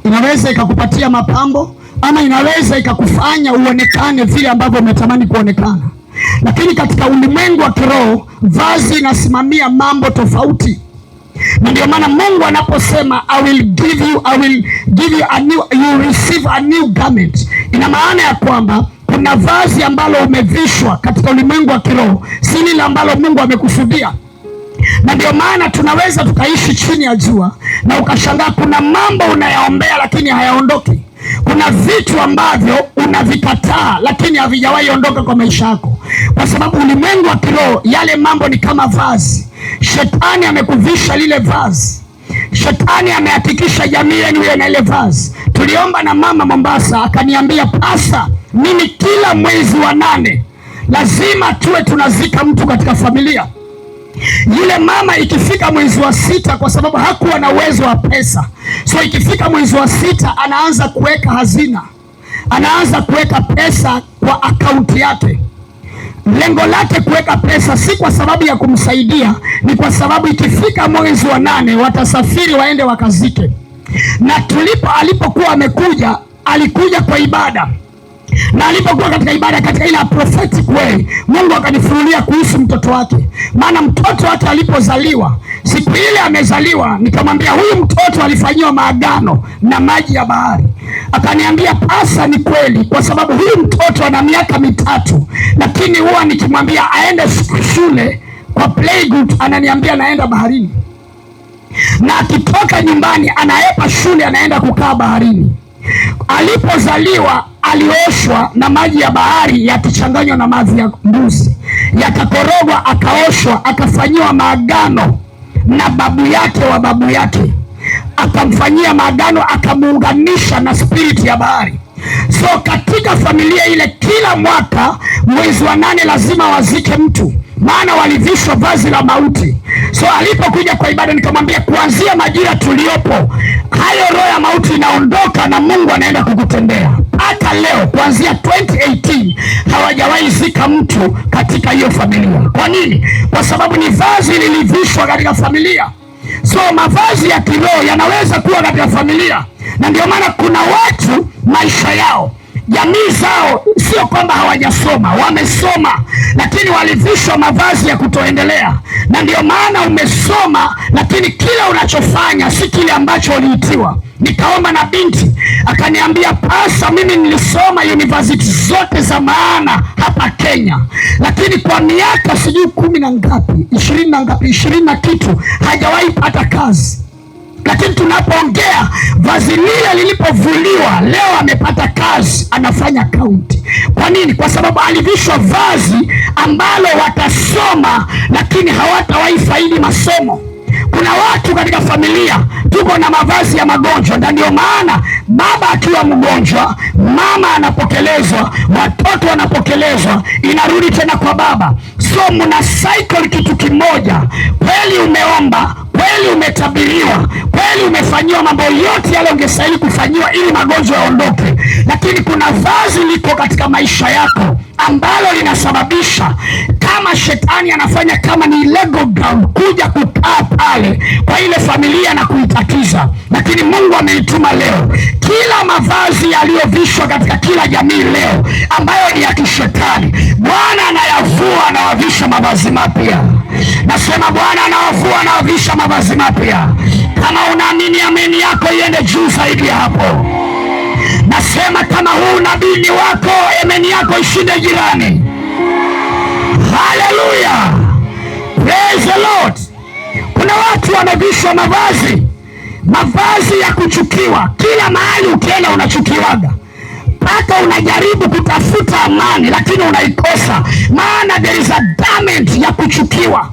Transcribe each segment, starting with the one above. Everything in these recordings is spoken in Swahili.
inaweza ikakupatia mapambo, ama inaweza ikakufanya uonekane vile ambavyo umetamani kuonekana. Lakini katika ulimwengu wa kiroho, vazi inasimamia mambo tofauti. Na ndio maana Mungu anaposema I will give you a new, you receive a new garment, ina maana ya kwamba kuna vazi ambalo umevishwa katika ulimwengu wa kiroho, si lile ambalo Mungu amekusudia. Na ndio maana tunaweza tukaishi chini ya jua na ukashangaa kuna mambo unayaombea lakini hayaondoki. Kuna vitu ambavyo unavikataa lakini havijawahi ondoka kwa maisha yako, kwa sababu ulimwengu wa kiroho, yale mambo ni kama vazi. Shetani amekuvisha lile vazi. Shetani amehakikisha jamii yenu iwe na ile vazi. Tuliomba na mama Mombasa, akaniambia, pasa, mimi kila mwezi wa 8 lazima tuwe tunazika mtu katika familia. Yule mama ikifika mwezi wa 6, kwa sababu hakuwa na uwezo wa pesa, so ikifika mwezi wa 6 anaanza kuweka hazina, anaanza kuweka pesa kwa akaunti yake. Lengo lake kuweka pesa si kwa sababu ya kumsaidia, ni kwa sababu ikifika mwezi wa 8 watasafiri waende wakazike. Na alipokuwa amekuja, alikuja kwa ibada, na alipokuwa katika ibada, katika ile prophetic way, Mungu akanifunulia kuhusu mtoto wake. Maana mtoto wake alipozaliwa, siku ile amezaliwa, nikamwambia huyu mtoto alifanyiwa maagano na maji ya bahari. Akaniambia, pasa, ni kweli, kwa sababu huyu mtoto ana miaka 3, lakini huwa nikimwambia aende shule kwa playgroup ananiambia naenda baharini, na akitoka nyumbani anaepa shule anaenda kukaa baharini. Alipozaliwa alioshwa na maji ya bahari yakichanganywa na mavi ya mbuzi, yakakorogwa, akaoshwa, akafanyiwa maagano na babu yake wa babu yake, akamfanyia maagano, akamuunganisha na spiriti ya bahari. So katika familia ile, kila mwaka mwezi wa 8 lazima wazike mtu, maana walivishwa vazi la mauti. So alipokuja kwa ibada, nikamwambia kuanzia majira tuliopo, hayo roho ya mauti inaondoka na Mungu anaenda kukutendea. Hata leo kuanzia 2018 hawajawahi zika mtu katika hiyo familia. Kwa nini? Kwa sababu ni vazi lilivishwa katika familia. So mavazi ya kiroho yanaweza kuwa katika familia, na ndio maana kuna watu maisha yao, jamii zao, sio kwamba hawajasoma, wamesoma, lakini walivishwa mavazi ya kutoendelea. Na ndio maana umesoma, lakini kila unachofanya si kile ambacho uliitiwa. Nikaomba na binti akaniambia, pasa, mimi nilisoma university zote za maana hapa Kenya, lakini kwa miaka sijui 10 na ngapi, 20 na ngapi, 20 na kitu, hajawahi pata kazi. Lakini tunapoongea, vazi lile lilipovuliwa, leo amepata kazi, anafanya kaunti. Kwa nini? Kwa sababu alivishwa vazi ambalo watasoma lakini hawatawahi faidi masomo. Kuna watu katika familia tuko na mavazi ya magonjwa, na ndio maana baba akiwa mgonjwa, mama anapokelezwa, watoto wanapokelezwa, inarudi tena kwa baba. So mna cycle kitu kimoja. Kweli umeomba, kweli umetabiriwa, kweli umefanyiwa mambo yote yale ungestahili kufanyiwa ili magonjwa yaondoke, lakini kuna vazi liko katika maisha yako ambalo linasababisha, kama shetani anafanya kama ni legal ground, kuja kukaa pale kwa ile familia na kuitatiza. Lakini Mungu ameituma leo, kila mavazi yaliyovishwa katika kila jamii leo ambayo ni ya kishetani, Bwana anayavua, anawavisha mavazi mapya. Nasema Bwana anawavua, anawavisha mavazi mapya. Kama unaamini, ameni yako iende juu zaidi hapo. Nasema kama huu nabii ni wako, ameni yako ishinde jirani. Haleluya, praise the Lord. Kuna watu wamevishwa mavazi ya kuchukiwa. Kila mahali ukienda unachukiwaga, mpaka unajaribu kutafuta amani lakini unaikosa, maana there is a garment ya kuchukiwa.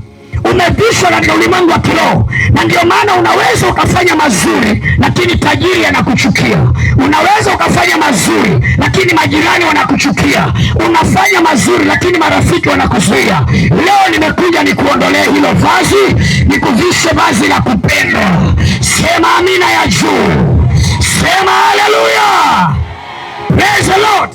Umevishwa katika ulimwengu wa kiroho, na ndio maana unaweza ukafanya mazuri lakini tajiri anakuchukia. Unaweza ukafanya mazuri lakini majirani wanakuchukia. Unafanya mazuri lakini marafiki wanakuzuia. Leo nimekuja nikuondolee hilo vazi, nikuvishe vazi la kupendwa. Sema amina ya juu, sema haleluya, praise the Lord.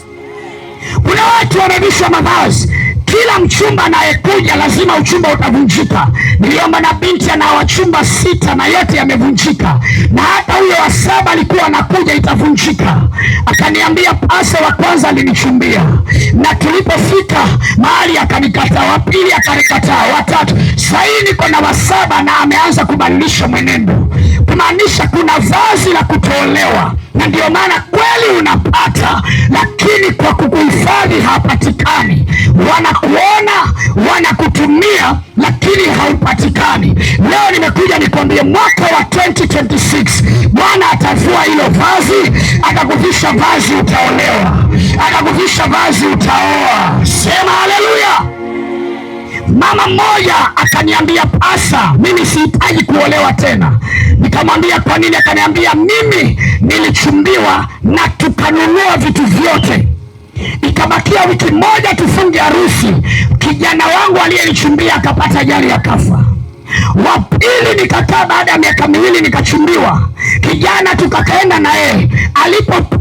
Kuna watu wamevishwa mavazi, kila mchumba anayekuja lazima uchumba utavunjika. Niliomba na binti ana wachumba 6 na yote yamevunjika, na hata huyo wa 7 alikuwa anakuja itavunjika. Akaniambia pasa wa kwanza alinichumbia, na tulipofika mahali akanikataa, wa pili akanikataa, wa 3. Sasa niko na wa 7 na ameanza kubadilisha mwenendo, kumaanisha kuna vazi la kutolewa. Na ndio maana kweli unapata, lakini kwa kukuhifadhi hapatikani. Wanakuona, wanakutumia, lakini haupatikani. Leo nimekuja nikwambie, mwaka wa 2026 Bwana atavua hilo vazi, atakuvisha vazi utaolewa, atakuvisha vazi utaoa. Sema haleluya. Mama mmoja akaniambia, pasa, mimi sihitaji kuolewa tena. Nikamwambia kwa nini? Akaniambia, mimi nilichumbiwa na tukanunua vitu vyote, ikabakia wiki moja tufunge harusi. Kijana wangu aliyenichumbia akapata ajali akafa. Wa pili nikakaa, baada ya miaka 2 nikachumbiwa kijana, tukakaenda na yeye.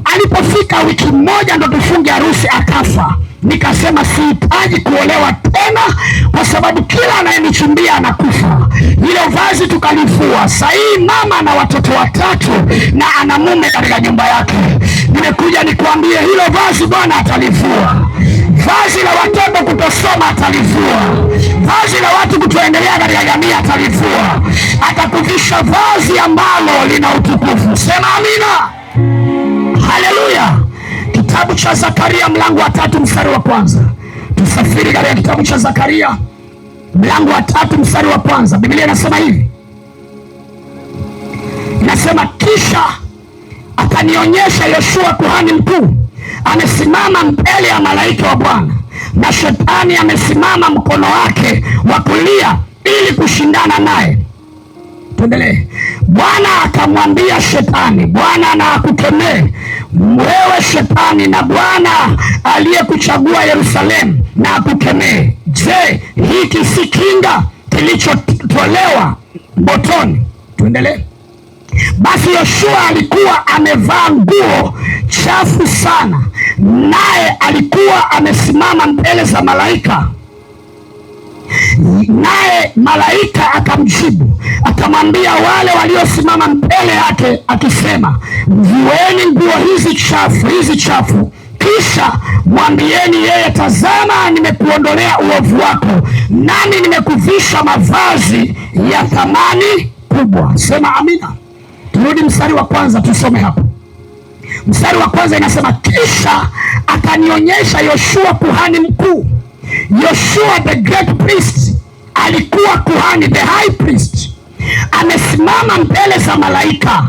Alipofika wiki moja ndo tufunge harusi akafa. Nikasema sihitaji kuolewa tena, kwa sababu kila anayenichumbia anakufa. Hilo vazi tukalivua. Sasa hii mama ana watoto 3 na ana mume katika nyumba yake. Nimekuja nikwambie, hilo vazi Bwana atalivua. Vazi la watoto kutosoma atalivua. Vazi la watu kutoendelea katika jamii atalivua. Atakuvisha vazi ambalo lina utukufu. Sema amina. Haleluya. Kitabu cha Zakaria mlango wa 3 mstari wa 1. Tusafiri katika kitabu cha Zakaria mlango wa 3 mstari wa 1. Biblia inasema hivi, inasema, kisha akanionyesha Yoshua kuhani mkuu amesimama mbele ya malaika wa Bwana, na shetani amesimama mkono wake wa kulia ili kushindana naye. Tuendelee. Bwana akamwambia shetani, Bwana na akukemee wewe shetani, na Bwana aliyekuchagua Yerusalemu na akukemee. Je, hiki si kinga kilichotolewa motoni? Tuendelee. Basi Yoshua alikuwa amevaa nguo chafu sana, naye alikuwa amesimama mbele za malaika. Naye malaika akamjibu akamwambia wale waliosimama mbele yake akisema, mvueni nguo hizi chafu, kisha mwambieni yeye, tazama, nimekuondolea uovu wako, nami nimekuvisha mavazi ya thamani kubwa. Sema amina. Turudi mstari wa 1 tusome hapo. Mstari wa 1 inasema, kisha akanionyesha Yoshua kuhani mkuu. Yoshua the great priest alikuwa kuhani, the high priest, amesimama mbele za malaika.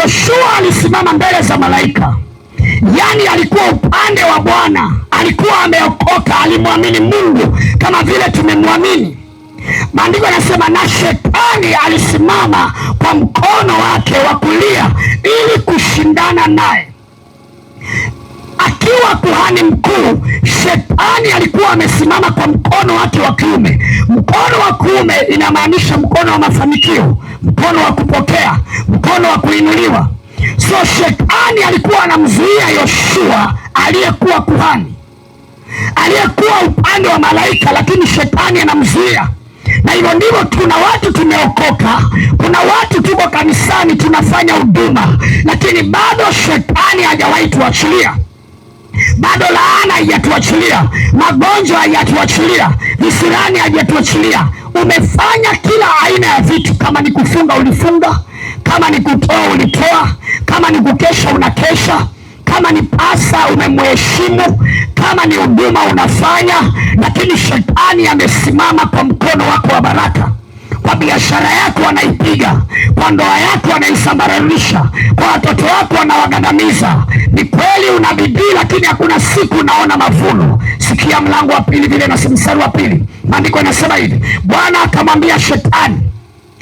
Yoshua alisimama mbele za malaika, yani alikuwa upande wa Bwana, alikuwa ameokoka, alimwamini Mungu kama vile tumemwamini. Maandiko yanasema, na shetani alisimama kwa mkono wake wa kulia ili kushindana naye. Akiwa kuhani mkuu, shetani alikuwa amesimama kwa mkono wake wa kuume. Mkono wa kuume inamaanisha mkono wa mafanikio, mkono wa kupokea, mkono wa kuinuliwa. So shetani alikuwa anamzuia Yoshua aliyekuwa kuhani, aliyekuwa upande wa malaika, lakini shetani anamzuia. Na hivyo ndivyo tuna watu tumeokoka, kuna watu tuko kanisani tunafanya huduma, lakini bado shetani hajawahi tuachilia. Bado laana haijatuachilia, magonjwa haijatuachilia, visirani haijatuachilia. Umefanya kila aina ya vitu, kama ni kufunga ulifunga, kama ni kutoa ulitoa, kama ni kukesha unakesha, kama ni pasa umemheshimu, kama ni huduma unafanya, lakini shetani amesimama kwa mkono wako wa baraka. Kwa biashara yako anaipiga, kwa ndoa yako anaisambaratisha, kwa watoto wako anawagandamiza. Ni kweli una bidii, lakini hakuna siku unaona mavuno. Sikia mlango wa 2 vile na mstari wa 2, maandiko yanasema hivi, Bwana akamwambia shetani,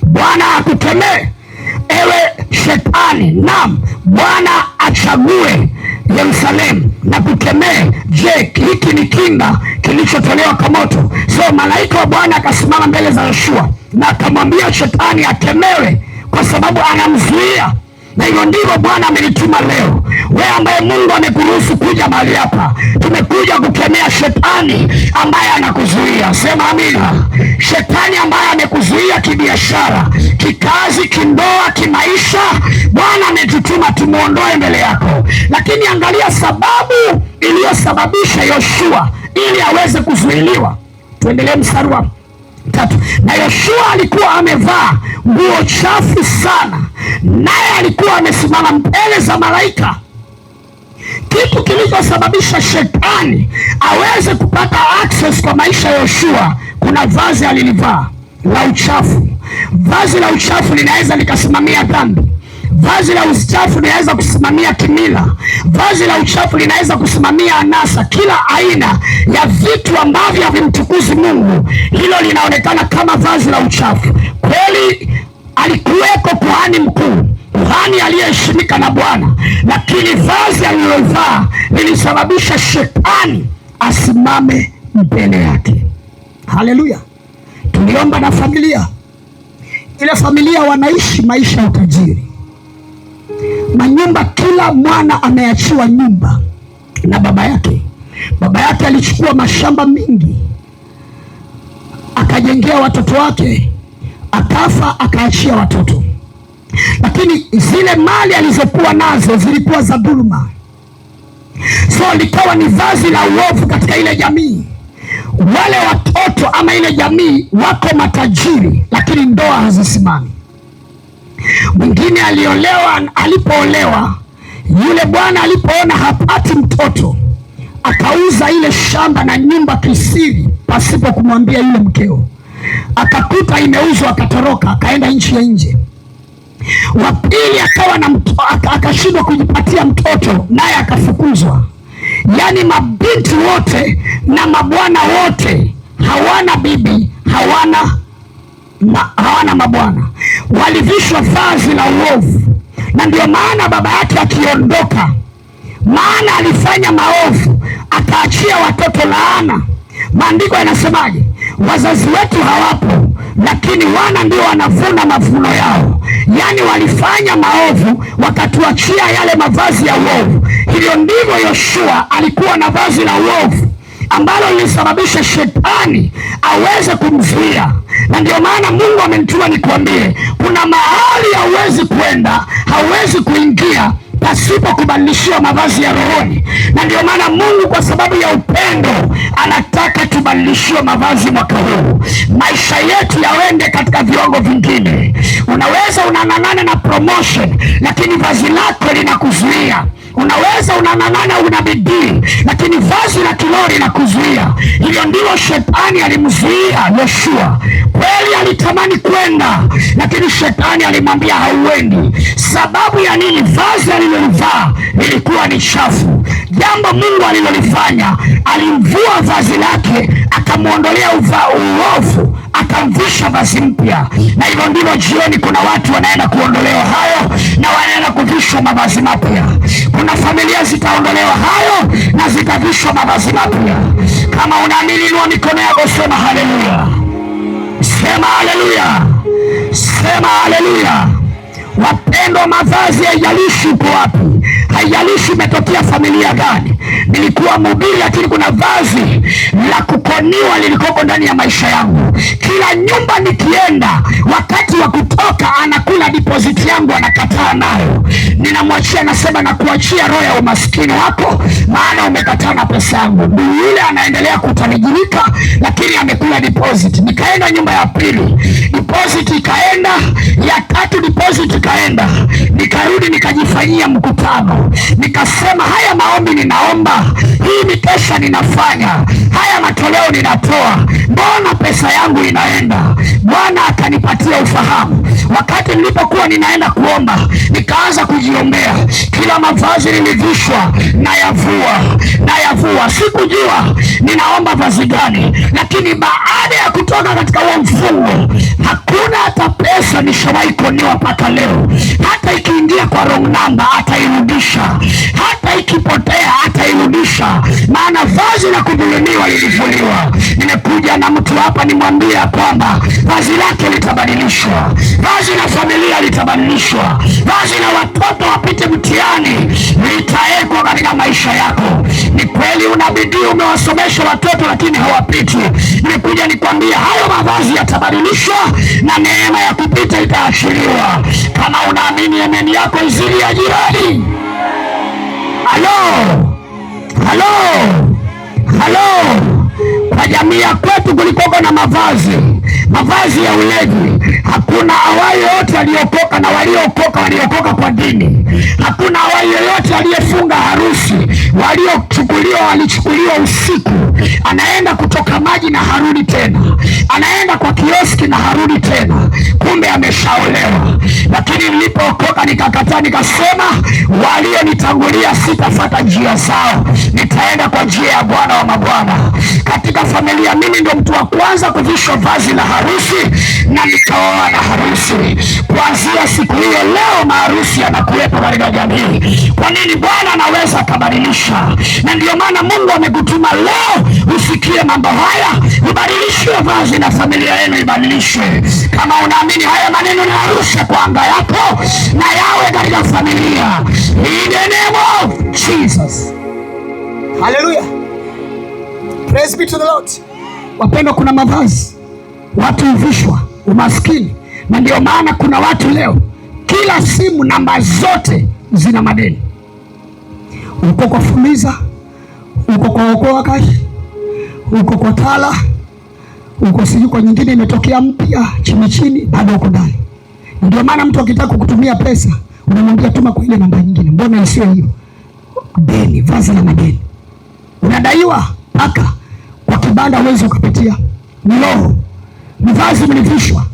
Bwana akukemee ewe shetani, naam, Bwana achague Yerusalemu na kukemee. Je, hiki ni kinga kilichotolewa kwa moto? So malaika wa Bwana akasimama mbele za Yoshua na akamwambia shetani akemewe, kwa sababu anamzuia. Na hivyo ndivyo Bwana amenituma leo. Wewe ambaye Mungu amekuruhusu kuja mahali hapa, tumekuja kukemea shetani ambaye anakuzuia. Sema amina. Shetani ambaye amekuzuia kibiashara, kikazi, kindoa, kimaisha, Bwana ametutuma tumuondoe mbele yako. Lakini angalia sababu iliyosababisha Yoshua ili aweze kuzuiliwa. Tuendelee mstari wa 3. Na Yoshua alikuwa amevaa nguo chafu sana, naye alikuwa amesimama mbele za malaika. Kitu kilichosababisha shetani aweze kupata access kwa maisha ya Yoshua, kuna vazi alilivaa la uchafu. Vazi la uchafu linaweza likasimamia dhambi. Vazi la uchafu linaweza kusimamia kimila. Vazi la uchafu linaweza kusimamia anasa, kila aina ya vitu ambavyo havimtukuzi Mungu. Hilo linaonekana kama vazi la uchafu. Kweli alikuweko kuhani mkuu, kuhani aliyeheshimika na Bwana, lakini vazi alilovaa lilisababisha shetani asimame mbele yake. Haleluya! Tuliomba na familia ile, familia wanaishi maisha ya utajiri, manyumba, kila mwana ameachiwa nyumba na baba yake. Baba yake alichukua mashamba mingi akajengea watoto wake, akafa akaachia watoto, lakini zile mali alizokuwa nazo zilikuwa za dhuluma. So likawa ni vazi la uovu katika ile jamii. Wale watoto ama ile jamii wako matajiri, lakini ndoa hazisimami. Mwingine aliolewa, alipoolewa yule bwana alipoona hapati mtoto, akauza ile shamba na nyumba kisiri pasipo kumwambia yule mkeo. Akakuta imeuzwa, akatoroka akaenda nchi ya nje. Wa pili akawa na akashindwa kujipatia mtoto, naye akafukuzwa. Yaani mabinti wote na mabwana wote hawana bibi, hawana mabwana, walivishwa vazi la uovu. Na ndio maana baba yake akiondoka, maana alifanya maovu, akaachia watoto laana. Maandiko yanasemaje? Wazazi wetu hawapo, lakini wana ndio wanavuna mavuno yao. Yaani walifanya maovu, wakatuachia yale mavazi ya uovu. Hivyo ndivyo Yoshua alikuwa na vazi la uovu ambalo lilisababisha shetani aweze kumzuia. Na ndio maana Mungu amenituma nikwambie, kuna mahali hauwezi kwenda, hauwezi kuingia pasipo kubadilishiwa mavazi ya rohoni. Na ndio maana Mungu kwa sababu ya upendo anataka tubadilishiwe mavazi mwaka huu, maisha yetu yaende katika viwango vingine. Unaweza unang'ang'ana na promotion, lakini vazi lako linakuzuia. Unaweza unang'ang'ana, una bidii, lakini vazi la kiroho linakuzuia. Hivyo ndivyo shetani alimzuia Yoshua. Kweli alitamani kwenda, lakini shetani alimwambia hauendi. Sababu ya nini? Vazi alilolivaa lilikuwa ni chafu. Jambo Mungu alilolifanya, alimvua vazi lake, akamwondolea uovu, akamvisha vazi mpya. Na hivyo ndivyo jioni kuna watu wanaenda kuondolewa hayo na wanaenda kuvishwa mavazi mapya. Kuna familia zitaondolewa hayo na zitavishwa mavazi mapya. Kama unaamini, inua mikono yako, sema haleluya. Sema haleluya. Sema haleluya. Wapendwa, mavazi haijalishi uko wapi, haijalishi umetokea familia gani. Nilikuwa mhubiri, lakini kuna vazi la kukoniwa lilikoko ndani ya maisha yangu. Kila nyumba nikienda, wakati wa kutoka anakula deposit yangu, anakataa nayo. Ninamwachia, nasema nakuachia roho ya umaskini wako, maana umekataa na pesa yangu. Yule anaendelea kutanijirika, lakini amekula deposit. Nikaenda nyumba ya pili, deposit ikaenda, ya tatu deposit ikaenda. Nikarudi nikajifanyia mkutano, nikasema haya maombi ninaomba, hii mikesha ninafanya, haya matoleo ninatoa, mbona pesa yangu inaenda? Bwana akanipatia ufahamu. Wakati nilipokuwa ninaenda kuomba, nikaanza kujiombea. Kila mavazi nilivishwa nayavua. Sikujua ninaomba vazi gani, lakini baada ya kutoka katika huo mfungo, hakuna hata pesa nishawahi koniwa mpaka leo. Hata ikiingia kwa wrong number atairudisha, hata ikipotea atairudisha, maana vazi vazi la kudhulumiwa lilivuliwa. Nimekuja na mtu hapa nimwambie kwamba vazi lake litabadilishwa, vazi la familia litabadilishwa, vazi la watoto wapite mtihani litaekwa katika maisha yako. Ni kweli unabidii, umewasomesha watoto lakini hawapiti. Nimekuja nikwambie hayo mavazi yatabadilishwa na neema ya kupita itaachiliwa. Kama unaamini, ameni yako izidi ya jirani. Halo, halo, halo. Kwa jamii ya kwetu kulikoko na mavazi ya ulevi. Hakuna awali yoyote aliokoka, na waliokoka kwa dini. Hakuna awali yoyote aliyefunga harusi. Walichukuliwa usiku, anaenda kutoka maji na harudi tena, anaenda kwa kioski na harudi tena, kumbe ameshaolewa. Lakini nilipookoka nikakataa, nikasema walionitangulia sitafuata njia zao, nitaenda kwa njia ya Bwana wa mabwana. Katika familia mimi ndio mtu wa kwanza kuvishwa vazi la harusi na nikaoa na harusi. Kuanzia siku hiyo leo maharusi yanakuwepo katika jamii. Kwa nini? Bwana anaweza akabadilisha, na ndio maana Mungu amekutuma leo usikie mambo haya, ubadilishwe vazi na familia yenu ibadilishwe. Kama unaamini haya maneno, narusha kwa anga yako na yawe katika familia. In the name of Jesus. Hallelujah. Praise be to the Lord. Wapendwa, kuna mavazi watu huvishwa umaskini, na ndio maana kuna watu leo kila simu namba zote zina madeni. Uko kwa Fuliza, uko kwa Okoa Kashi, uko kwa Tala, uko sijui kwa nyingine imetokea mpya chini, bado uko ndani. Ndio maana mtu akitaka kukutumia pesa unamwambia tuma kwa ile namba nyingine. Mbona isiyo hiyo? Deni, vazi la madeni. Unadaiwa paka kwa kibanda uwezi ukapitia. Ni roho, ni vazi mlivishwa.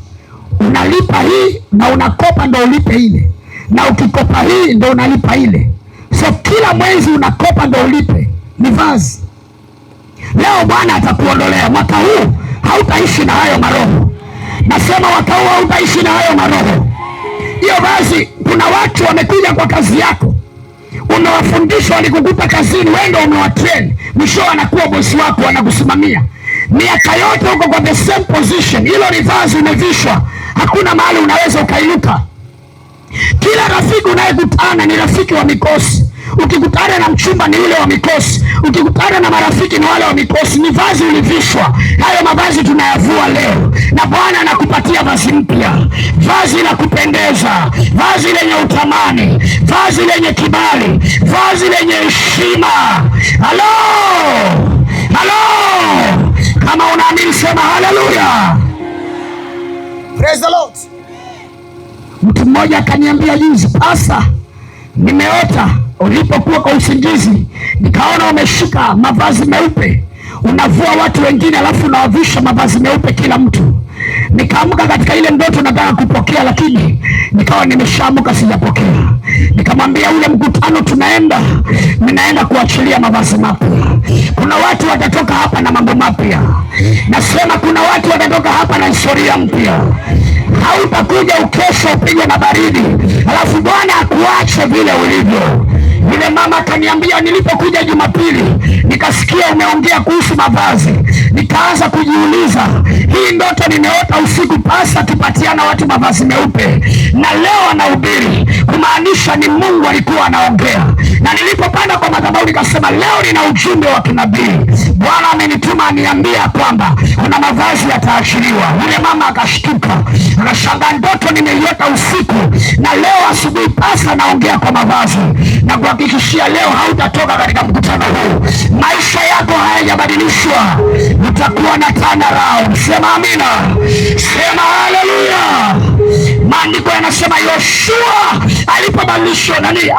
Unalipa hii na unakopa ndo ulipe ile, na ukikopa hii ndo unalipa ile. So kila mwezi unakopa ndo ulipe. Ni vazi. Leo Bwana atakuondolea. Mwaka huu hautaishi na hayo maroho. Nasema mwaka huu hautaishi na hayo maroho. Hiyo vazi, kuna watu wamekuja kwa kazi yako, umewafundisha, walikukuta kazini, wewe ndio umewatrain, mwisho anakuwa bosi wako, anakusimamia miaka yote huko kwa the same position. Hilo ni vazi umevishwa, hakuna mahali unaweza ukainuka. Kila rafiki unayekutana ni rafiki wa mikosi. Ukikutana na mchumba ni ule wa mikosi, ukikutana na marafiki ni wale wa mikosi. Ni vazi ulivishwa. Hayo mavazi tunayavua leo, na Bwana anakupatia vazi mpya, vazi la kupendeza, vazi lenye utamani, vazi lenye kibali, vazi lenye heshima. Halo, halo, kama unaamini sema haleluya. Praise the Lord. Mtu mmoja akaniambia juzi, pasa, nimeota ulipokuwa kwa usingizi, nikaona umeshika mavazi meupe, unavua watu wengine alafu unawavisha mavazi meupe kila mtu. Nikaamka katika ile ndoto nataka kupokea, lakini nikawa nimeshaamka sijapokea. Nikamwambia ule mkutano ninaenda kuachilia mavazi mapya. Kuna watu watatoka hapa na mambo mapya. Nasema kuna watu watatoka hapa na historia mpya. Hautakuja ukesho upigwe na baridi alafu Bwana akuache vile ulivyo. Yule mama akaniambia, nilipokuja Jumapili nikasikia umeongea kuhusu mavazi, nikaanza kujiuliza, hii ndoto nimeota usiku, pasa tupatiana watu mavazi meupe, na leo anahubiri, kumaanisha ni Mungu alikuwa anaongea. Na nilipopanda kwa madhabahu nikasema, leo nina ujumbe wa kinabii. Bwana amenituma aniambia kwamba kuna mavazi yataachiliwa. Yule mama akashtuka, akashangaa, ndoto nimeiota usiku na leo asubuhi pasa naongea kwa mavazi. Na kuhakikishia leo hautatoka katika mkutano huu, maisha yako hayajabadilishwa, utakuwa na turnaround. Sema amina, sema haleluya. Maandiko yanasema Yoshua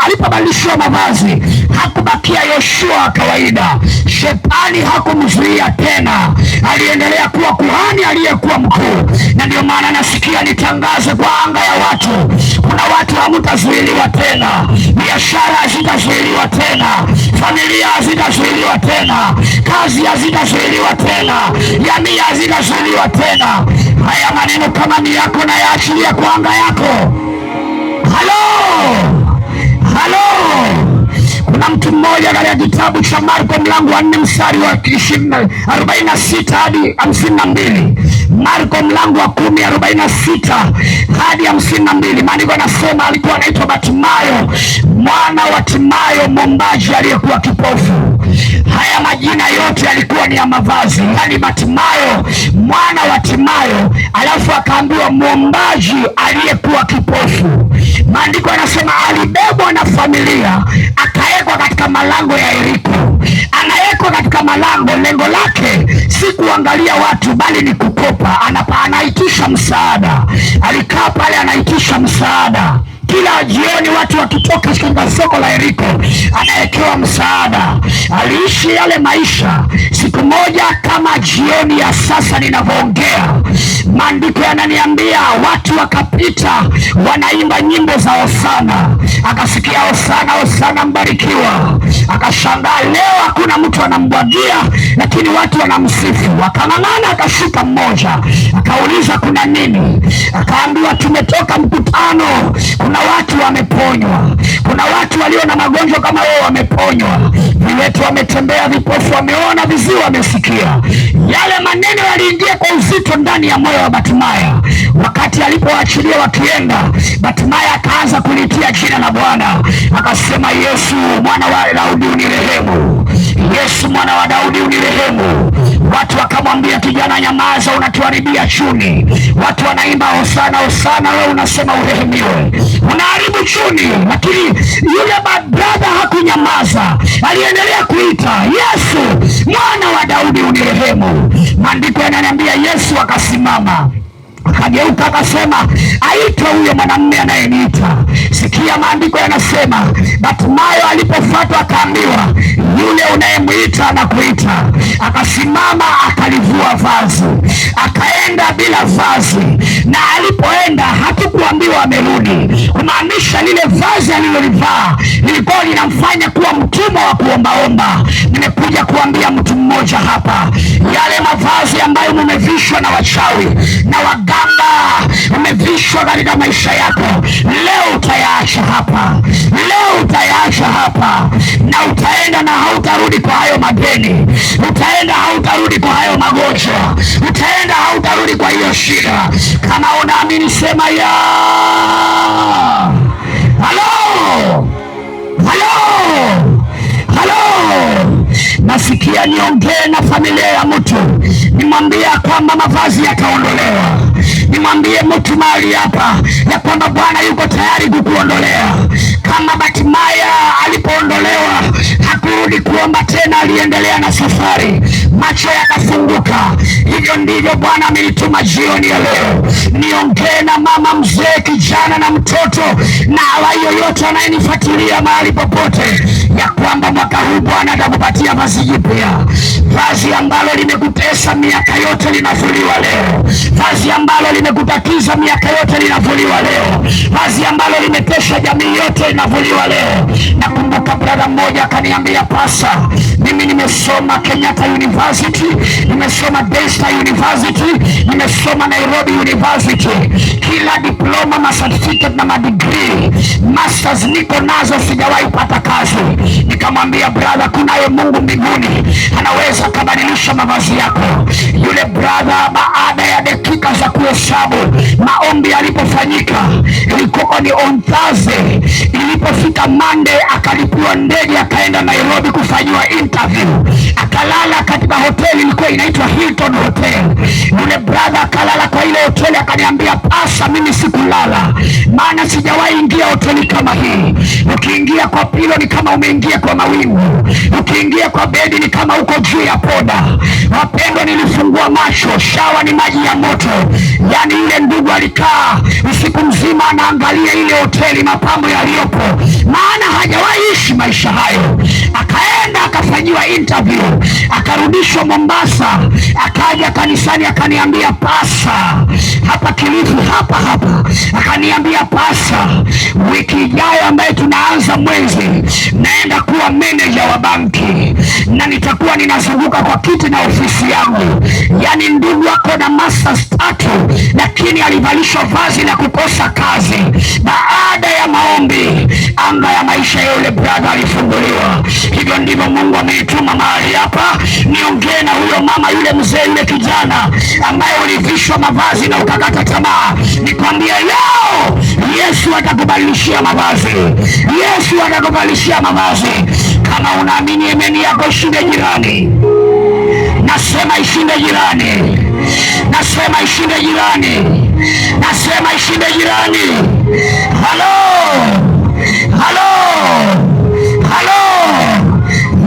alipobadilishwa mavazi, hakubakia Yoshua kawaida. Shetani hakumzuia tena, aliendelea kuwa kuhani aliyekuwa mkuu. Na ndio maana nasikia nitangaze kwa anga ya watu, kuna watu hamtazuiliwa tena, biashara hazitazuiliwa tena, familia hazitazuiliwa tena, kazi hazitazuiliwa tena, jamii hazitazuiliwa tena. Haya maneno kama ni yako na yaachilia kwa anga yako. Halo, halo. Kuna Kuna mtu mmoja katika kitabu cha Marko mlango wa 4 mstari wa 46 hadi 52. Marko mlango wa 10:46 hadi 52. Maandiko yanasema alikuwa anaitwa Batimayo, mwana wa Timayo mwombaji aliyekuwa kipofu. Haya majina yote yalikuwa ni ya mavazi, yaani Batimayo mwana wa Timayo, alafu akaambiwa mwombaji aliyekuwa kipofu. Maandiko yanasema alibebwa na familia akawekwa katika malango ya Yeriko. Anawekwa katika malango, lengo lake si kuangalia watu bali ni kukopa. Anaitisha msaada. Alikaa pale anaitisha msaada. Kila jioni watu wakitoka katika soko la Yeriko anawekewa msaada. Aliishi yale maisha. Siku moja kama jioni ya sasa ninavyoongea, maandiko yananiambia watu wakapita wanaimba nyimbo za hosana. Akasikia hosana, hosana mbarikiwa. Akashangaa leo hakuna mtu anambwagia, lakini watu wanamsifu. Akang'ang'ana, akashika mmoja, akauliza kuna nini? Akaambiwa tumetoka mkutano, kuna watu wameponywa, kuna watu walio na magonjwa kama wewe wameponywa, viwete wametembea, vipofu wameona, viziwi wamesikia. Yale maneno yaliingia kwa uzito ndani ya moyo wa Batimaya. Wakati alipoachilia wakienda, Batimaya akaanza kulitia jina la Bwana, akasema Yesu mwana wa Daudi unirehemu, Yesu mwana wa Daudi unirehemu. Watu wakamwambia kijana, nyamaza, unatuharibia chuni. Watu wanaimba hosana, hosana, wewe unasema urehemiwe, unaharibu chuni. Lakini yule brother hakunyamaza, aliendelea kuita Yesu mwana wa Daudi unirehemu. Maandiko yananiambia Yesu akasimama, akageuka, akasema aitwa huyo mwanamume anayeniita. Sikia, maandiko yanasema Batimayo alipofuatwa akaambiwa yule unayemwita anakuita. Akasimama, akalivua vazi, akaenda bila vazi, na alipoenda hatukuambiwa amerudi, kumaanisha lile vazi alilolivaa lilikuwa linamfanya kuwa mtumwa wa kuombaomba. Nimekuja kuambia mtu mmoja hapa, yale mavazi ambayo mumevishwa na wachawi na waganga, umevishwa katika maisha yako, leo utayaacha hapa, leo utayaacha hapa, na utaenda na hautarudi kwa hayo madeni, utaenda hautarudi kwa hayo magonjwa, utaenda hautarudi kwa hiyo shida. Kama unaamini sema ya. Halo, halo, halo. Nasikia niongee na familia ya mtu, nimwambie kwamba mavazi yataondolewa. Nimwambie mtu mahali hapa ya kwamba Bwana yuko tayari kukuondolea. Kama Batimaya alipoondolewa hakurudi kuomba tena, aliendelea na safari, macho yakafunguka. Hivyo ndivyo Bwana amenituma jioni ya leo niongee na mama, mzee, kijana na mtoto na yoyote anayenifuatilia mahali popote, ya kwamba mwaka huu Bwana atakupatia vazi jipya. Vazi ambalo limekutesa miaka yote linavuliwa leo. Vazi ambalo limekutatiza miaka yote linavuliwa leo. Vazi ambalo limetesha jamii yote linavuliwa leo. Nakumbuka brother mmoja akaniambia, pasa, mimi nimesoma Kenyatta University, nimesoma Daystar University, nimesoma Nairobi University, kila diploma, ma certificate na ma degree, masters niko nazo, sijawahi pata kazi. Nikamwambia brother, kunaye Mungu mbinguni anaweza kubadilisha mavazi yako. Yule brother baada ya dakika za kuhesabu maombi alipofanyika, ilikuwa ni on Thursday, ilipofika Monday akalipiwa ndege akaenda Nairobi kufanywa interview. Akalala katika hoteli ilikuwa inaitwa Hilton Hotel. Yule brother akalala kwa ile hoteli, akaniambia, pasa, mimi sikulala, maana sijawahi ingia hoteli kama hii. Ukiingia kwa pilo ni kama umeingia kwa mawingu, ukiingia kwa bedi ni kama uko juu ya poda. Wapendwa, nilifungua macho, shawa ni maji ya moto. Yani yule ndugu alikaa usiku mzima anaangalia ile hoteli, mapambo yaliyopo, maana hajawahi ishi maisha hayo. Akaenda kufanyiwa interview, akarudishwa Mombasa, akaja kanisani akaniambia, pasa hapa Kilifi hapa akaniambia, pasa, wiki ijayo ambaye tunaanza mwezi naenda kuwa manager wa banki na nitakuwa ninazunguka kwa kiti na ofisi yangu. Yani ndugu wako na masters 3 lakini alivalishwa vazi la kukosa kazi. Baada ya maombi, anga ya maisha ya yule brother alifunguliwa. Hivyo ndivyo Mungu ameituma mahali hapa niongee na huyo mama, yule mzee, yule kijana ambaye ulivishwa mavazi na ukakata tamaa. Nikwambie leo Yesu atakubadilishia mavazi. Yesu atakubadilishia mavazi. Kama unaamini, imani yako ishinde jirani. Nasema ishinde jirani. Nasema ishinde jirani. Nasema ishinde jirani. Halo, halo, halo.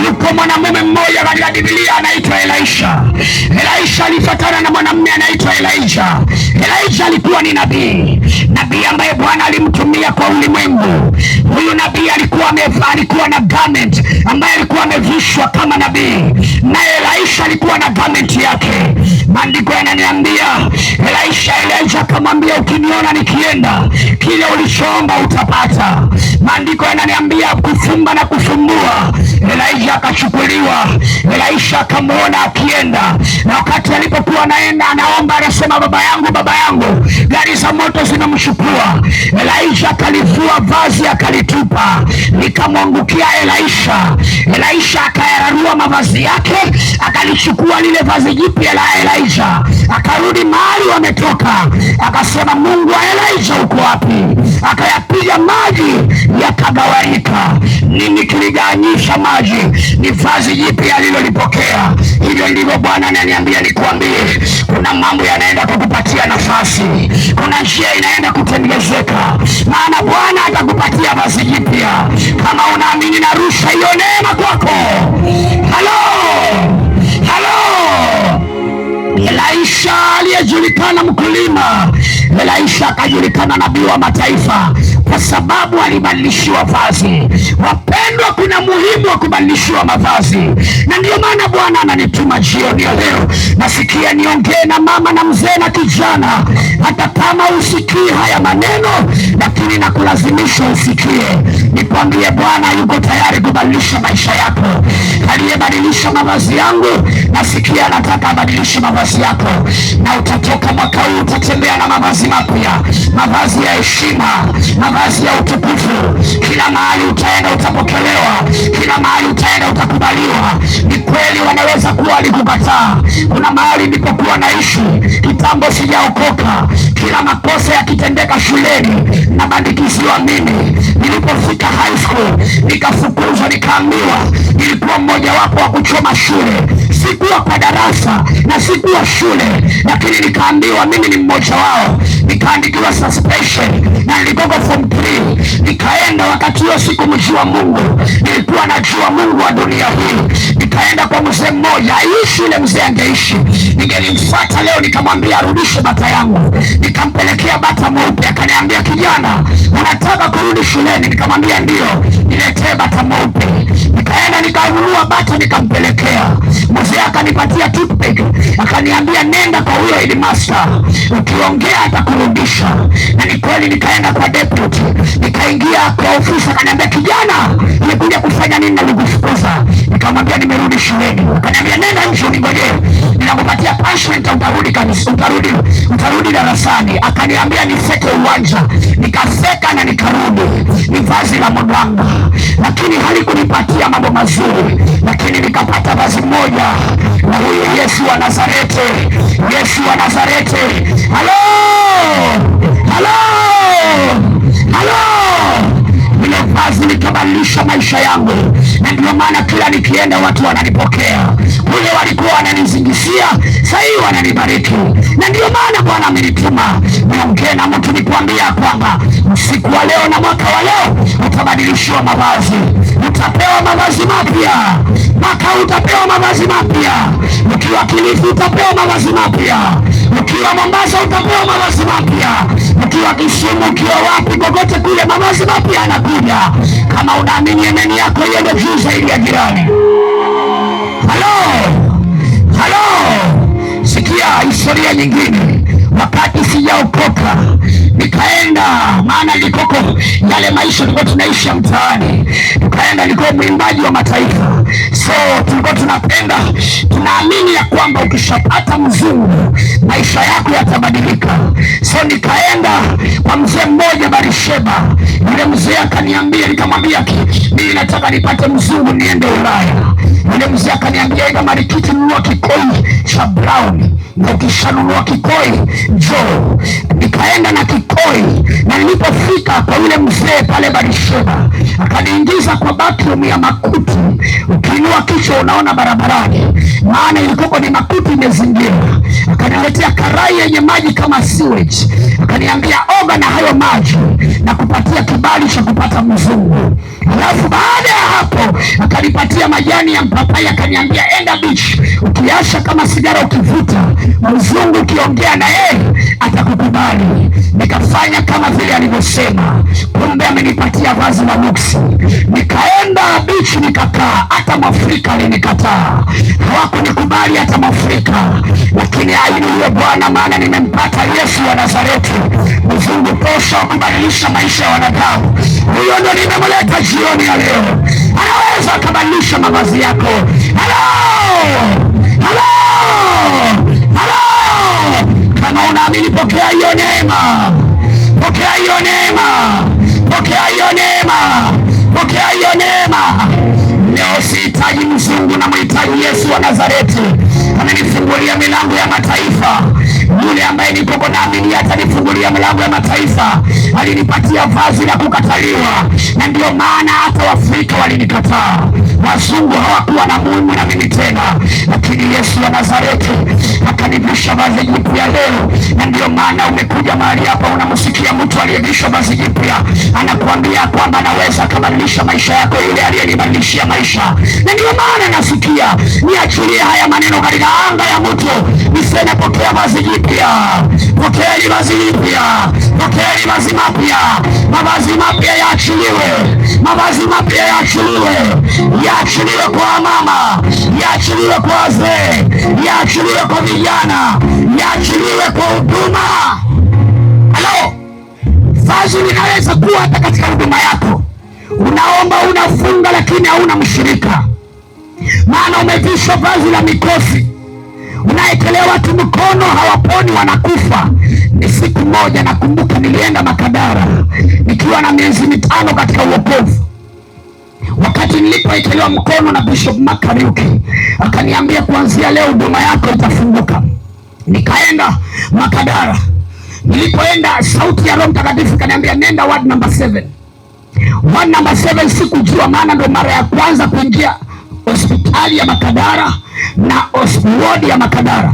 Yuko mwanamume mmoja katika Biblia anaitwa Elisha. Elisha alifuatana na mwanamume anaitwa Elijah. Elijah alikuwa ni nabii ambaye Bwana alimtumia kwa ulimwengu. Huyu nabii alikuwa na garment ambaye alikuwa amevishwa kama nabii, na Elisha alikuwa na garment yake. Maandiko yananiambia Elijah akamwambia, ukiniona nikienda, kile ulichoomba utapata. Maandiko yananiambia kufumba na kufumbua, Elijah akachukuliwa. Elisha akamwona akienda, na wakati alipokuwa anaenda anaomba, anasema, baba yangu, gari za moto zinamchukua. Elisha akalivua vazi akalitupa, likamwangukia Elisha akayararua mavazi yake, akalichukua lile vazi jipya la Elisha, akarudi mahali wametoka, akasema, Mungu wa Elisha uko wapi? Akayapiga maji yakagawanyika. Nini kiligawanyisha maji? Ni vazi jipya alilolipokea. Hivyo ndivyo Bwana ananiambia nikuambie, kuna mambo yanaenda kukupatia nafasi, kuna njia inaenda kutengenezeka, maana Bwana atakupatia vazi jipya. Kama unaamini, narusha hiyo neema kwako. Halo, halo. Elisha aliyejulikana mkulima, Elisha akajulikana nabii wa mataifa kwa sababu alibadilishiwa vazi. Wapendwa, kuna muhimu wa kubadilishiwa mavazi, na ndio maana Bwana ananituma jioni ya leo. Nasikia niongee na mama na mzee na kijana. Hata kama usikii haya maneno, lakini nakulazimisha usikie. Nikwambie, Bwana yuko tayari kubadilisha maisha yako. Aliyebadilisha mavazi yangu, nasikia anataka abadilishe mavazi yako, na utatoka mwaka huu utatembea na mavazi mapya, mavazi ya heshima, mavazi ya utukufu. Kila mahali utaenda utapokelewa, kila mahali utaenda utakubaliwa. Ni kweli wanaweza kuwa walikukataa. Kuna mahali nilipokuwa naishi kitambo, sijaokoka, kila makosa yakitendeka shuleni nabandikiziwa mimi. Nilipofika high school nikafukuzwa, nikaambiwa nilikuwa mmoja wapo wa kuchoma shule. Sikuwa kwa darasa na sikuwa shule, lakini nikaambiwa mimi ni mmoja wao. Nikaandikiwa suspension na nilitoka form 3. Nikaenda, wakati huo sikumjua Mungu, nilikuwa najua Mungu wa dunia hii. Nikaenda kwa mzee mmoja, aishi yule mzee angeishi, ningelimfuata leo nikamwambia arudishe bata yangu. Nikampelekea bata mweupe, akaniambia, kijana, unataka kurudi shuleni? Nikamwambia ndio, niletee bata mweupe. Nikaenda nikanunua bata nikampelekea. Mzee akanipatia toothpick, akaniambia, nenda kwa huyo headmaster, ukiongea atakurudisha. Na ni kweli, nikaenda kwa deputy, nikaingia kwa ofisi, akaniambia, kijana, umekuja kufanya nini na nikufukuza? Nikamwambia nimerudi shuleni. Akaniambia, nenda nje uningojee, ninakupatia punishment, utarudi darasani. Akaniambia nifeke uwanja, nikafeka na nikarudi. Ni vazi la mganga, lakini halikunipatia mambo mazuri, lakini nikapata vazi moja na huyo Yesu wa Nazareti. Yesu wa Nazareti. Halo, halo, halo. Ile vazi likabadilisha maisha yangu, na ndio maana kila nikienda watu wananipokea. Kule walikuwa wananizingisia, sasa hivi wananibariki. Na ndio maana Bwana amenituma niongee na mtu, nikwambia kwamba usiku wa leo na mwaka wa leo utabadilishiwa mavazi. Utapewa mavazi mapya. Mwaka utapewa mavazi mapya. Ukiwa Kilifi utapewa mavazi mapya. Ukiwa Mombasa utapewa mavazi mapya. Ukiwa Kisumu, ukiwa wapi, kokote kule, mavazi mapya yanakuja. Kama unaamini, imani yako iende juu zaidi ya jirani. Halo, sikia historia nyingine. Wakati sijaokoka nikaenda, maana nilikoko yale maisha tulikuwa tunaishi mtaani, tukaenda, nilikuwa mwimbaji wa mataifa, so tulikuwa tunapenda, tunaamini ya kwamba ukishapata mzungu maisha yako yatabadilika. So nikaenda kwa mzee mmoja Barisheba. Yule mzee akaniambia, nikamwambia mimi nataka nipate mzungu niende Ulaya. Yule mzee akaniambia, enda Marikiti, nunua kikoi cha brown, na ukishanunua kikoi njoo. Nikaenda na kikoi, na nilipofika kwa yule mzee pale Barisheba, akaniingiza kwa bathroom ya makuti. Ukiinua kichwa unaona barabarani, maana ilikuwa ni makuti imezingira. Akaniletea karai yenye maji kama sewage, akaniambia oga na hayo maji na kupatia kibali cha kupata mzungu. Alafu baada ya hapo akanipatia majani ya mpapai, akaniambia enda beach, ukiasha kama sigara, ukivuta mzungu, ukiongea na yeye atakukubali. Nikafanya kama vile alivyosema, kumbe amenipatia vazi la nuksi. Nikaenda beach nikakaa, hata Mwafrika alinikataa, hawakunikubali hata Mwafrika, lakini ainuliwe Bwana, maana nimempata Yesu wa Nazareti, mzungu tosha kubadilisha maisha ya wanadamu. Huyo ndo nimemleta jioni ya leo, anaweza akabadilisha mavazi yako. Kama unaamini, pokea hiyo neema, pokea hiyo neema, pokea hiyo neema, pokea hiyo neema. Leo sihitaji mzungu, na mhitaji Yesu wa Nazareti. Amenifungulia milango ya mataifa. Yule ambaye niko naamini atanifungulia milango ya mataifa. Alinipatia vazi la kukataliwa, na ndio maana hata Waafrika walinikataa. Wazungu hawakuwa na muhimu na mimi tena, lakini Yesu wa Nazareti akanivisha vazi jipya leo. Na ndio maana umekuja mahali hapa, unamsikia mtu aliyevishwa vazi jipya anakuambia kwamba anaweza kubadilisha maisha yako, yule aliyenibadilishia maisha. Na ndio maana nasikia niachilie haya maneno katika anga ya mtu, niseme pokea vazi jipya, pokea vazi jipya, pokea vazi mapya. Mavazi mapya yaachiliwe, mavazi mapya yaachiliwe, yaachiliwe kwa mama, yaachiliwe kwa wazee, yaachiliwe kwa vijana, yaachiliwe kwa huduma. Halo, vazi linaweza kuwa hata katika huduma yako. Unaomba, unafunga, lakini hauna mshirika, maana umevishwa vazi la mikosi. Unaekelea watu mkono, hawaponi, wanakufa. Ni siku moja nakumbuka nilienda Makadara nikiwa na miezi 5 katika uokovu. Wakati nilipoekelewa mkono na Bishop Makariuki, akaniambia kuanzia leo huduma yako itafunguka. Nikaenda Makadara. Nilipoenda, sauti ya Roho Mtakatifu kaniambia nenda ward number 7. Ward number 7 sikujua, maana ndo mara ya kwanza kuingia hospitali ya Makadara na ward ya Makadara.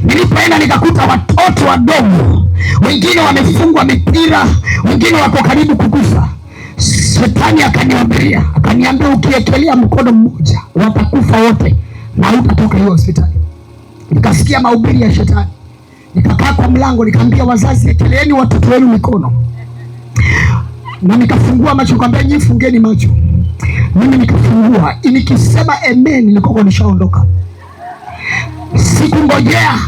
Nilipoenda nikakuta watoto wadogo, wengine wamefungwa mipira, wengine wako karibu kukufa. Shetani akanihubiria, akaniambia ukiekelea mkono mmoja watakufa wote na utatoka hiyo hospitali. Nikasikia mahubiri ya shetani. Nikakaa kwa mlango, nikaambia wazazi, ekeleeni watoto wenu mikono. Na nikafungua macho, nikamwambia nyinyi fungeni macho. Mimi nikafungua, nikisema amen nilikuwa nishaondoka. Sikungojea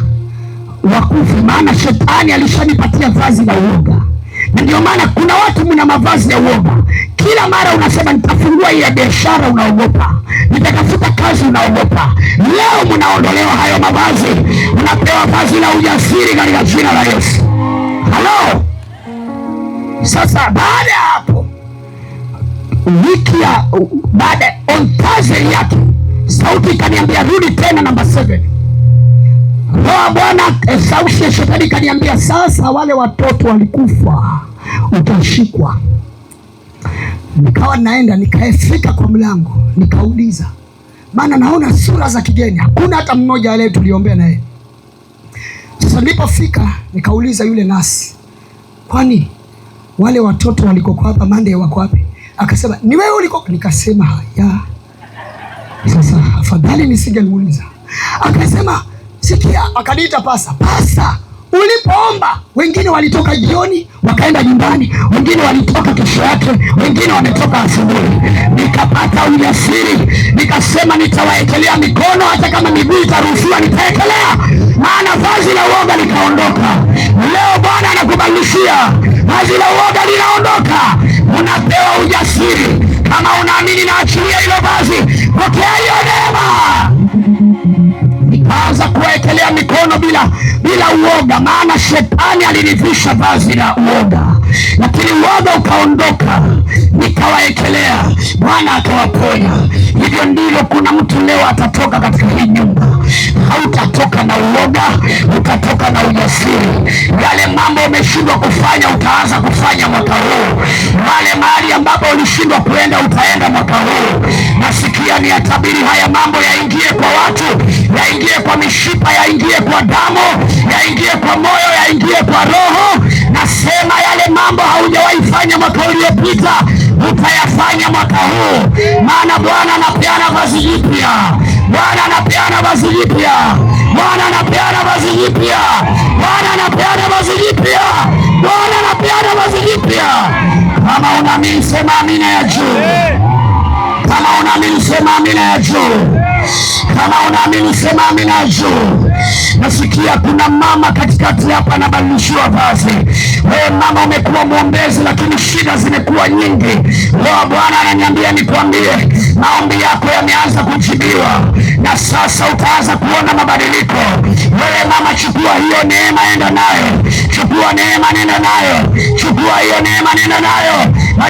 wakufu, maana shetani alishanipatia vazi la uoga. Na ndio maana kuna watu mna mavazi ya uoga. Kila mara unasema nitafungua hii biashara, unaogopa. Nitatafuta kazi, unaogopa. Leo mnaondolewa hayo mavazi, unapewa vazi la ujasiri katika jina la Yesu. Halo. Sasa baada ya hapo, wiki ya baada on Thursday yake, sauti ikaniambia rudi tena namba 7. Roho Bwana, sauti ya shetani kaniambia sasa wale watoto walikufa, utashikwa. Nikawa naenda, nikaefika kwa mlango, nikauliza, maana naona sura za kigeni, hakuna hata mmoja wale tuliombea naye. Sasa nilipofika nikauliza yule nasi, kwani wale watoto waliko hapa Monday wako wapi? Akasema ni wewe uliko. Nikasema haya, sasa afadhali nisingemuuliza. Akasema sikia, akaniita pasa, ulipoomba wengine walitoka jioni wakaenda nyumbani, wengine walitoka kesho yake, wengine wametoka asubuhi. Nikapata ujasiri, nikasema nitawaekelea mikono, hata kama miguu itaruhusiwa nitaekelea, maana vazi la uoga likaondoka. Leo Bwana anakubadilishia, vazi la uoga linaondoka, unapewa ujasiri. Kama unaamini na achilia hilo vazi, pokea hiyo neema. Nikaanza kuwekelea mikono bila uoga, maana shetani alinivisha vazi la uoga, lakini uoga ukaondoka, nikawaekelea, Bwana akawaponya. Hivyo ndivyo kuna mtu leo atatoka katika hii nyumba, hautatoka na uoga, utatoka na ujasiri. Yale mambo umeshindwa kufanya utaanza kufanya mwaka huu. Wale mahali ambapo ulishindwa kuenda utaenda mwaka huu. Nasikia ni yatabiri haya mambo yaingie kwa watu, yaingie kwa mishipa, yaingie kwa damu, yaingie kwa moyo, yaingie kwa roho. Nasema yale mambo haujawahi fanya mwaka uliopita utayafanya mwaka huu, maana Bwana anapeana vazi jipya. Bwana anapeana vazi jipya. Bwana anapeana vazi jipya. Bwana anapeana vazi jipya. Bwana anapeana vazi jipya. Kama unaamini sema amina ya juu. Kama unaamini sema amina ya juu. Kama unaamini sema amina ya juu. Nasikia kuna mama katikati hapa anabadilishiwa vazi. Wewe mama umekuwa mwombezi, lakini shida zimekuwa nyingi. Leo Bwana ananiambia nikwambie, maombi yako yameanza kujibiwa, na sasa utaanza kuona mabadiliko. Wewe mama, chukua hiyo neema, enda nayo. Chukua neema, nenda nayo. Chukua hiyo neema, nenda nayo.